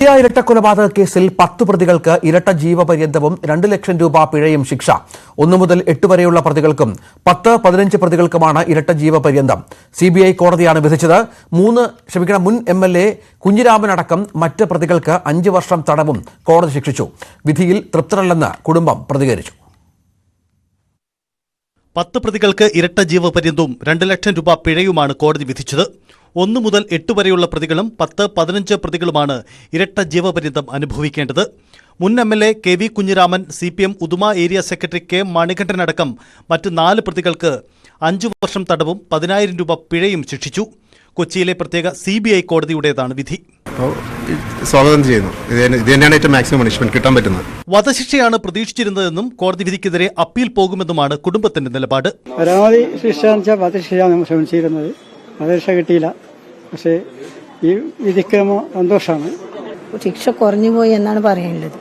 ഇരട്ടക്കൊലപാതക കേസിൽ 10 പ്രതികൾക്ക് ഇരട്ട ജീവപര്യന്തവും 2 ലക്ഷം രൂപ പിഴയും ശിക്ഷ. 1 മുതൽ 8 വരെയുള്ള പ്രതികൾക്കും 10-15 പ്രതികൾക്കുമാണ് ഇരട്ട ജീവപര്യന്തം. CBI കോടതിയാണ് വിധിച്ചത്. മുൻ MLA കുഞ്ഞിരാമനടക്കം മറ്റ് പ്രതികൾക്ക് 5 വർഷം തടവും കോടതി ശിക്ഷിച്ചു. വിധിയിൽ തൃപ്തരല്ലെന്ന് കുടുംബം പ്രതികരിച്ചു. 10 പ്രതികൾക്ക് ഇരട്ട ജീവപര്യന്തവും 2 ലക്ഷം രൂപ പിഴയുമാണ് കോടതി വിധിച്ചത്. 1 മുതൽ 8 വരെയുള്ള പ്രതികളും 10-15 പ്രതികളുമാണ് ഇരട്ട ജീവപര്യന്തം അനുഭവിക്കേണ്ടത്. മുൻ MLA KV Kunhiraman, CPM Uduma area secretary K മണികണ്ഠനടക്കം മറ്റ് 4 പ്രതികൾക്ക് 5 വർഷം തടവും 10,000 രൂപ പിഴയും ശിക്ഷിച്ചു. കൊച്ചിയിലെ പ്രത്യേക CBI കോടതിയുടേതാണ് വിധി. സ്വാഗതം ചെയ്യുന്നു. ഇത് തന്നെയാണ് ഏറ്റവും മാക്സിമം പണിഷ്മെന്റ് കിട്ടാൻ പറ്റുന്നത്. വധശിക്ഷയാണ് പ്രതീക്ഷിച്ചിരുന്നതെന്നും കോടതി വിധിക്കെതിരെ അപ്പീൽ പോകുമെന്നുമാണ് കുടുംബത്തിന്റെ നിലപാട്. പരമാവധി ശിക്ഷ വധശിക്ഷയാണ് നമ്മൾ ശ്രമിച്ചിരുന്നത്. വധശിക്ഷ കിട്ടിയില്ല. പക്ഷേ ഈ വിധിക്ക് സന്തോഷമാണ്. ശിക്ഷ കുറഞ്ഞു പോയി എന്നാണ് പറയാനുള്ളത്.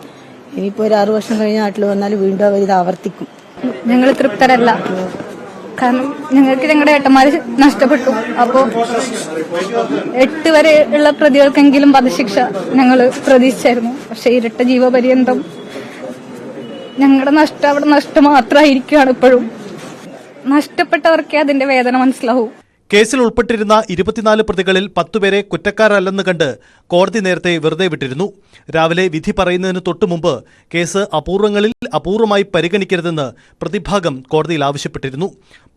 ഇനിയിപ്പോൾ ഒരു 6 വർഷം കഴിഞ്ഞ നാട്ടിൽ വന്നാൽ വീണ്ടും അവർ ഇത് ആവർത്തിക്കും. ഞങ്ങൾ തൃപ്തരല്ല. കാരണം ഞങ്ങൾക്ക് ഞങ്ങളുടെ ഏട്ടന്മാര് നഷ്ടപ്പെട്ടു. അപ്പോൾ 8 വരെ ഉള്ള പ്രതികൾക്കെങ്കിലും വധശിക്ഷ ഞങ്ങൾ പ്രതീക്ഷിച്ചായിരുന്നു. പക്ഷെ ഇരട്ട ജീവപര്യന്തം ഞങ്ങളുടെ നഷ്ടം അവിടെ നഷ്ടം മാത്രമായിരിക്കുകയാണ്. ഇപ്പോഴും നഷ്ടപ്പെട്ടവർക്കേ അതിന്റെ വേദന മനസ്സിലാവൂ. കേസിൽ ഉൾപ്പെട്ടിരുന്ന 24 പ്രതികളിൽ 10 പേരെ കുറ്റക്കാരല്ലെന്ന് കണ്ട് കോടതി നേരത്തെ വെറുതെ വിട്ടിരുന്നു. രാവിലെ വിധി പറയുന്നതിന് തൊട്ടുമുമ്പ് കേസ് അപൂർവങ്ങളിൽ അപൂർവമായി പരിഗണിക്കരുതെന്ന് പ്രതിഭാഗം കോടതിയിൽ ആവശ്യപ്പെട്ടിരുന്നു.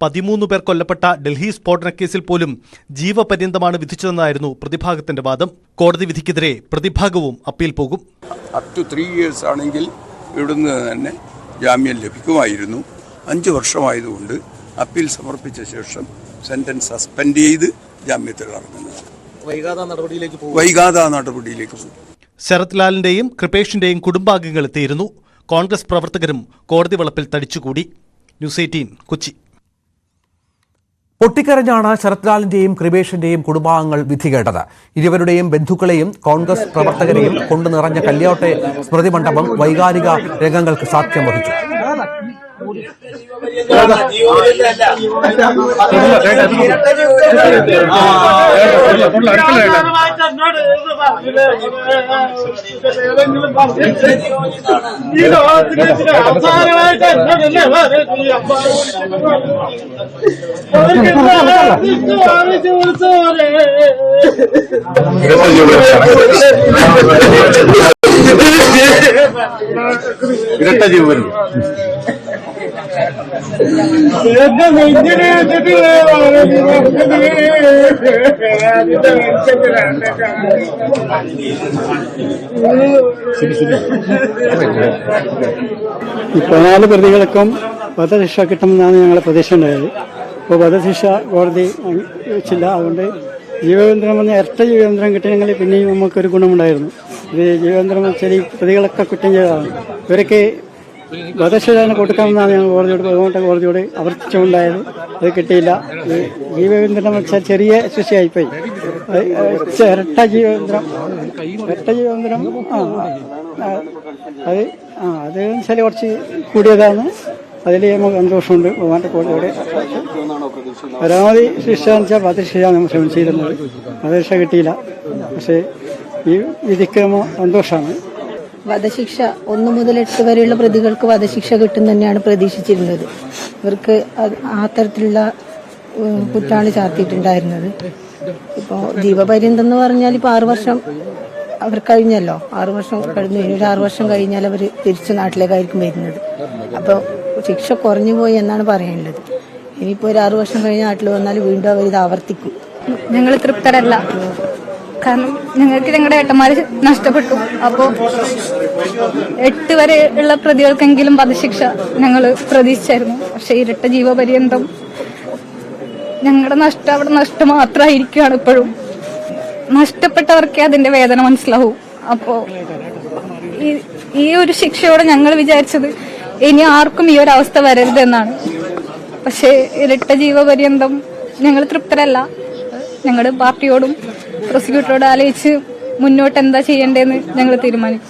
13 പേർ കൊല്ലപ്പെട്ട ഡൽഹി സ്ഫോടനക്കേസിൽ പോലും ജീവപര്യന്തമാണ് വിധിച്ചതെന്നായിരുന്നു പ്രതിഭാഗത്തിന്റെ വാദം. കോടതി വിധിക്കെതിരെ പ്രതിഭാഗവും അപ്പീൽ പോകും. അപ് ടു 3 ഇയേഴ്സ് ആണെങ്കിൽ ഇവിടുന്ന് തന്നെ ജാമ്യം ലഭിക്കുമായിരുന്നു. 5 വർഷമായതുകൊണ്ട് അപ്പീൽ സമർപ്പിച്ച ശേഷം സെന്റൻസ് സസ്പെൻഡ് ചെയ്ത് ജാമ്യത്തിൽ ഇറങ്ങുന്നത്. വൈകാതെ നടപടിയിലേക്ക് പോകും. ശരത് ലാലിന്റെയും കൃപേഷിന്റെയും കുടുംബാംഗങ്ങൾ എത്തിയിരുന്നു. കോൺഗ്രസ് പ്രവർത്തകരും കോടതി വളപ്പിൽ തടിച്ചുകൂടി. ന്യൂസ് 18 കൊച്ചി. പൊട്ടിക്കരഞ്ഞാണ് ശരത് ലാലിന്റെയും കൃപേഷിന്റെയും കുടുംബാംഗങ്ങൾ വിധി കേട്ടത്. ഇരുവരുടെയും ബന്ധുക്കളെയും കോൺഗ്രസ് പ്രവർത്തകരെയും കൊണ്ടു നിറഞ്ഞ കല്യോട്ടെ സ്മൃതി മണ്ഡപം വൈകാരിക രംഗങ്ങൾക്ക് സാക്ഷ്യം വഹിച്ചു. ഇരട്ട ജീവൻ ഈ 14 പ്രതികൾക്കും വധശിക്ഷ കിട്ടുമെന്നാണ് ഞങ്ങളുടെ പ്രതീക്ഷ ഉണ്ടായത്. ഇപ്പോൾ വധശിക്ഷ കോടതി വെച്ചില്ല. അതുകൊണ്ട് ജീവബന്ധനം വന്ന ഇരട്ട ജീവബന്ധനം കിട്ടിയെങ്കിൽ പിന്നെയും നമുക്കൊരു ഗുണമുണ്ടായിരുന്നു. ഇത് ജീവബന്ധനം വെച്ചാൽ ഈ പ്രതികളൊക്കെ കുറ്റം ചെയ്തതാണ്. ഇവരൊക്കെ വധശിക്ഷ കൊടുക്കാമെന്നാണ് ഞങ്ങൾ കോടതിയോട് ആവർത്തിച്ചുണ്ടായത്. അത് കിട്ടിയില്ല. ജീവബന്ധനം വെച്ചാൽ ചെറിയ ശിക്ഷയായിപ്പോയി. ഇരട്ട ജീവബന്ധനം അത് വെച്ചാൽ കുറച്ച് കൂടിയതാണ്. അതിൽ നമുക്ക് സന്തോഷമുണ്ട്. കോടതിയോട് പരമാവധി ശിക്ഷ വധശിക്ഷയാണ് നമ്മൾ ശ്രമിച്ചിരുന്നത്. വധശിക്ഷ കിട്ടിയില്ല. പക്ഷേ ഈ വിധിക്ക് സന്തോഷമാണ്. വധശിക്ഷ 1 മുതൽ 8 വരെയുള്ള പ്രതികൾക്ക് വധശിക്ഷ കിട്ടും തന്നെയാണ് പ്രതീക്ഷിച്ചിരുന്നത്. ഇവർക്ക് ആ തരത്തിലുള്ള കുറ്റാണ് ചാർത്തിയിട്ടുണ്ടായിരുന്നത്. ഇപ്പോൾ ജീവപര്യന്തം എന്ന് പറഞ്ഞാൽ ഇപ്പോൾ 6 വർഷം അവർ കഴിഞ്ഞല്ലോ. 6 വർഷം കഴിഞ്ഞു. ഇനി ഒരു 6 വർഷം കഴിഞ്ഞാൽ അവർ തിരിച്ചു നാട്ടിലേക്കായിരിക്കും വരുന്നത്. അപ്പോൾ ശിക്ഷ കുറഞ്ഞു പോയി എന്നാണ് പറയാനുള്ളത്. ഇനിയിപ്പോൾ ഒരു 6 വർഷം കഴിഞ്ഞ നാട്ടിൽ വന്നാൽ വീണ്ടും അവർ ഇത് ആവർത്തിക്കും. ഞങ്ങൾ തൃപ്തരല്ല. കാരണം ഞങ്ങൾക്ക് ഞങ്ങളുടെ ഏട്ടന്മാര് നഷ്ടപ്പെട്ടു. അപ്പോൾ 8 വരെ ഉള്ള പ്രതികൾക്കെങ്കിലും വധശിക്ഷ ഞങ്ങൾ പ്രതീക്ഷിച്ചായിരുന്നു. പക്ഷെ ഇരട്ട ജീവപര്യന്തം ഞങ്ങളുടെ നഷ്ടം അവിടെ നഷ്ടം മാത്രമായിരിക്കുകയാണ്. ഇപ്പോഴും നഷ്ടപ്പെട്ടവർക്കേ അതിന്റെ വേദന മനസ്സിലാവൂ. അപ്പോൾ ഈ ഒരു ശിക്ഷയോടെ ഞങ്ങൾ വിചാരിച്ചത് ഇനി ആർക്കും ഈ ഒരു അവസ്ഥ വരരുതെന്നാണ്. പക്ഷേ ഇരട്ട ജീവപര്യന്തം ഞങ്ങൾ തൃപ്തരല്ല. ഞങ്ങളുടെ പാർട്ടിയോടും പ്രോസിക്യൂട്ടറോട് ആലോചിച്ച് മുന്നോട്ട് എന്താ ചെയ്യേണ്ടതെന്ന് ഞങ്ങൾ തീരുമാനിക്കും.